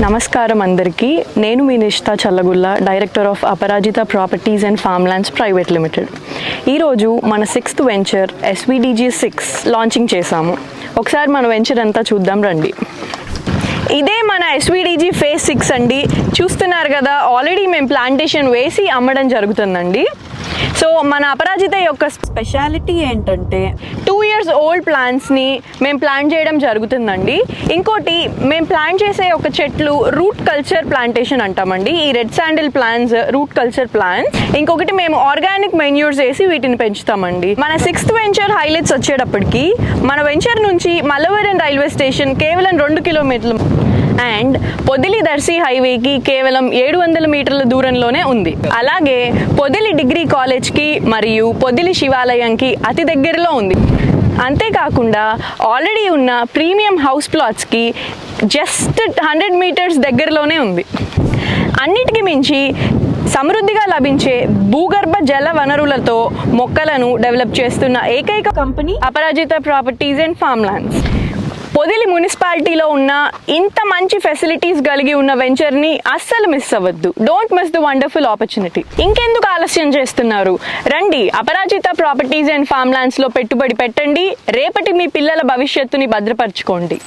నమస్కారం అందరికీ. నేను మీ Nishtha Challagulla, director of Aparajita properties and farm lands private limited. ఈరోజు మన 6th వెంచర్ SVDG6 లాంచింగ్ చేశాము. ఒకసారి మన వెంచర్ అంతా చూద్దాం రండి. ఇదే మన SVDG ఫేజ్ 6 అండి. చూస్తున్నారు కదా, ఆల్రెడీ మేము ప్లాంటేషన్ వేసి అమ్మడం జరుగుతుందండి. సో మన అపరాజిత యొక్క స్పెషాలిటీ ఏంటంటే 2 years ఓల్డ్ ప్లాంట్స్ని మేము ప్లాంట్ చేయడం జరుగుతుందండి. ఇంకోటి, మేము ప్లాంట్ చేసే ఒక చెట్లు రూట్ కల్చర్ ప్లాంటేషన్ అంటామండి. ఈ red sandal plants root culture plants. ఇంకొకటి, మేము ఆర్గానిక్ మెన్యూర్స్ వేసి వీటిని పెంచుతామండి. మన 6th వెంచర్ హైలైట్స్ వచ్చేటప్పటికి, మన వెంచర్ నుంచి మల్లవరం రైల్వే స్టేషన్ కేవలం 2 kilometers అండ్ పొదిలి దర్శి హైవేకి కేవలం 700 మీటర్ల దూరంలోనే ఉంది. అలాగే పొదిలి డిగ్రీ కాలేజ్కి మరియు పొదిలి శివాలయంకి అతి దగ్గరలో ఉంది. అంతేకాకుండా ఆల్రెడీ ఉన్న ప్రీమియం హౌస్ ప్లాట్స్కి జస్ట్ 100 meters దగ్గరలోనే ఉంది. అన్నిటికీ మించి సమృద్ధిగా లభించే భూగర్భ జల వనరులతో మొక్కలను డెవలప్ చేస్తున్న ఏకైక company Aparajita properties and farm lands. Podili మున్సిపాలిటీలో ఉన్న ఇంత మంచి ఫెసిలిటీస్ కలిగి ఉన్న వెంచర్ని అస్సలు మిస్ అవ్వద్దు. Don't miss the wonderful opportunity. ఇంకెందుకు ఆలస్యం చేస్తున్నారు? రండి, అపరాజిత ప్రాపర్టీస్ అండ్ ఫార్మ్ ల్యాండ్స్లో పెట్టుబడి పెట్టండి. రేపటి మీ పిల్లల భవిష్యత్తుని భద్రపరచుకోండి.